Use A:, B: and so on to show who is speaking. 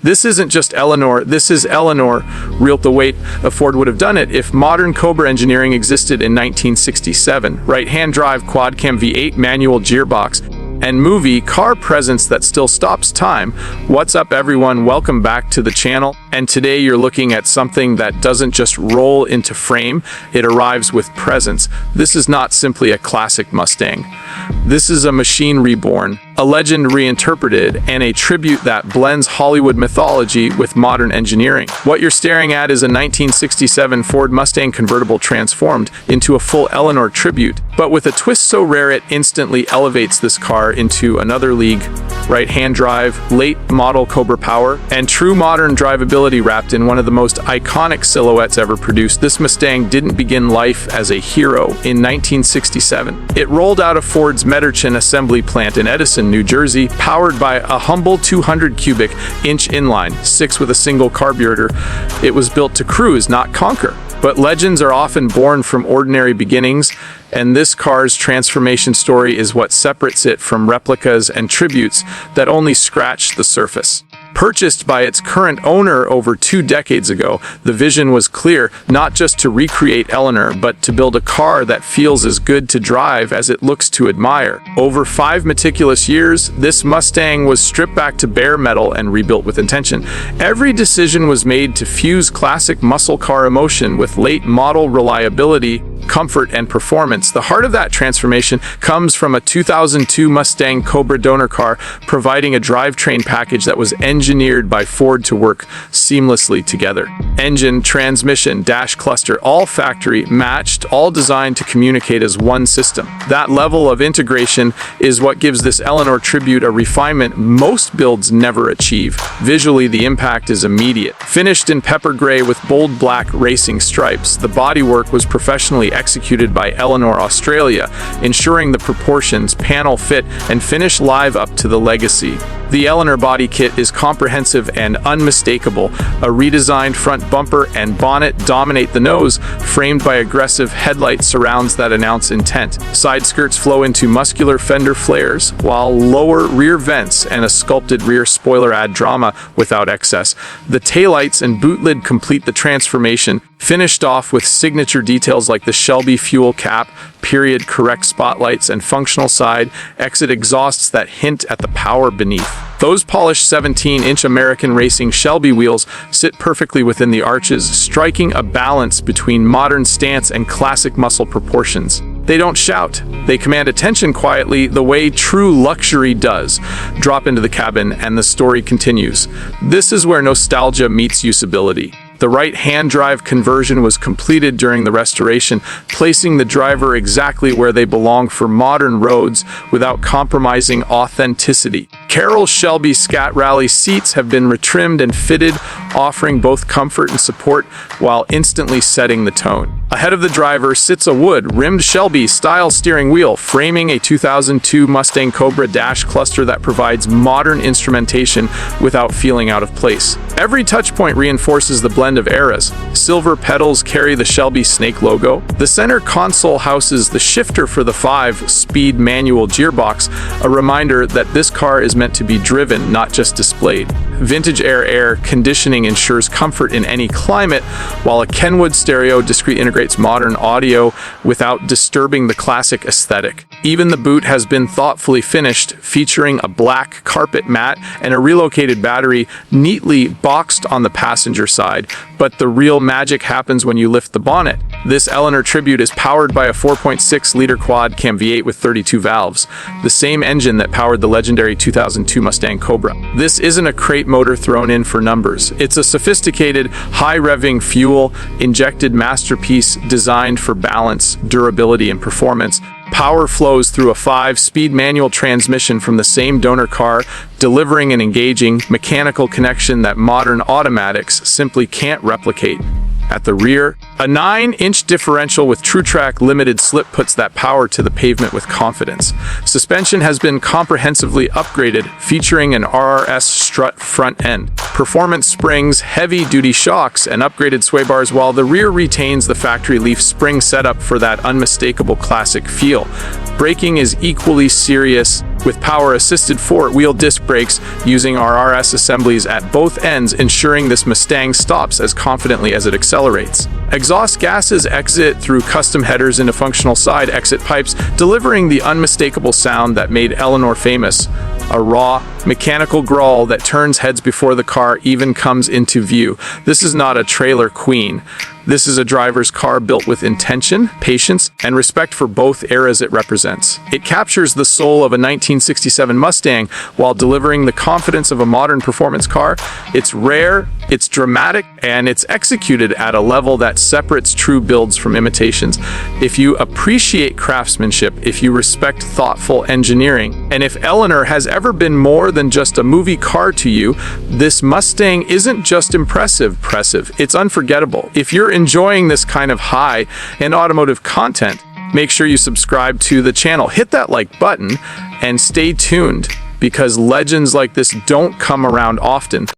A: This isn't just Eleanor, this is Eleanor. Real-to-weight, a Ford would have done it if modern Cobra engineering existed in 1967. Right-hand drive quad-cam V8 manual gearbox, and movie car presence that still stops time. What's up, everyone? Welcome back to the channel. And today you're looking at something that doesn't just roll into frame, it arrives with presence. This is not simply a classic Mustang. This is a machine reborn, a legend reinterpreted, and a tribute that blends Hollywood mythology with modern engineering. What you're staring at is a 1967 Ford Mustang Convertible transformed into a full Eleanor tribute, but with a twist so rare it instantly elevates this car into another league. Right-hand drive, late model Cobra power, and true modern drivability wrapped in one of the most iconic silhouettes ever produced. This Mustang didn't begin life as a hero in 1967. It rolled out of Ford's Metuchen assembly plant in Edison, New Jersey, powered by a humble 200 cubic inch inline, 6 with a single carburetor. It was built to cruise, not conquer. But legends are often born from ordinary beginnings, and this car's transformation story is what separates it from replicas and tributes that only scratch the surface. Purchased by its current owner over 2 decades ago, the vision was clear, not just to recreate Eleanor, but to build a car that feels as good to drive as it looks to admire. Over 5 meticulous years, this Mustang was stripped back to bare metal and rebuilt with intention. Every decision was made to fuse classic muscle car emotion with late model reliability, comfort, and performance. The heart of that transformation comes from a 2002 Mustang Cobra donor car, providing a drivetrain package that was engineered by Ford to work seamlessly together. Engine, transmission, dash cluster, all factory matched, all designed to communicate as one system. That level of integration is what gives this Eleanor tribute a refinement most builds never achieve. Visually, the impact is immediate. Finished in pepper gray with bold black racing stripes, the bodywork was professionally executed by Eleanor Australia, ensuring the proportions, panel fit, and finish live up to the legacy. The Eleanor body kit is comprehensive and unmistakable. A redesigned front bumper and bonnet dominate the nose, framed by aggressive headlight surrounds that announce intent. Side skirts flow into muscular fender flares, while lower rear vents and a sculpted rear spoiler add drama without excess. The taillights and boot lid complete the transformation, finished off with signature details like the Shelby fuel cap, period correct spotlights, and functional side exit exhausts that hint at the power beneath. Those polished 17-inch American racing Shelby wheels sit perfectly within the arches, striking a balance between modern stance and classic muscle proportions. They don't shout. They command attention quietly, the way true luxury does. Drop into the cabin and the story continues. This is where nostalgia meets usability. The right-hand drive conversion was completed during the restoration, placing the driver exactly where they belong for modern roads without compromising authenticity. Carroll Shelby Scat Rally seats have been retrimmed and fitted, offering both comfort and support while instantly setting the tone. Ahead of the driver sits a wood-rimmed Shelby-style steering wheel, framing a 2002 Mustang Cobra dash cluster that provides modern instrumentation without feeling out of place. Every touchpoint reinforces the blend of eras. Silver pedals carry the Shelby Snake logo. The center console houses the shifter for the 5-speed manual gearbox, a reminder that this car is meant to be driven, not just displayed. Vintage air conditioning ensures comfort in any climate, while a Kenwood stereo discreetly integrates modern audio without disturbing the classic aesthetic. Even the boot has been thoughtfully finished, featuring a black carpet mat and a relocated battery neatly boxed on the passenger side. But the real magic happens when you lift the bonnet. This Eleanor tribute is powered by a 4.6-liter quad-cam V8 with 32 valves, the same engine that powered the legendary 2002 Mustang Cobra. This isn't a crate motor thrown in for numbers. It's a sophisticated, high-revving fuel-injected masterpiece designed for balance, durability, and performance. Power flows through a 5-speed manual transmission from the same donor car, delivering an engaging mechanical connection that modern automatics simply can't replicate. At the rear, a 9-inch differential with TrueTrack limited slip puts that power to the pavement with confidence. Suspension has been comprehensively upgraded, featuring an RRS strut front end. performance springs, heavy-duty shocks, and upgraded sway bars, while the rear retains the factory leaf spring setup for that unmistakable classic feel. Braking is equally serious, with power-assisted four-wheel disc brakes using our RS assemblies at both ends, ensuring this Mustang stops as confidently as it accelerates. Exhaust gases exit through custom headers into functional side exit pipes, delivering the unmistakable sound that made Eleanor famous. A raw, mechanical growl that turns heads before the car even comes into view. This is not a trailer queen. This is a driver's car built with intention, patience, and respect for both eras it represents. It captures the soul of a 1967 Mustang while delivering the confidence of a modern performance car. It's rare, it's dramatic, and it's executed at a level that separates true builds from imitations. If you appreciate craftsmanship, if you respect thoughtful engineering, and if Eleanor has ever been more than just a movie car to you, this Mustang isn't just impressive, it's unforgettable. If you're enjoying this kind of high-end automotive content, make sure you subscribe to the channel, hit that like button, and stay tuned, because legends like this don't come around often.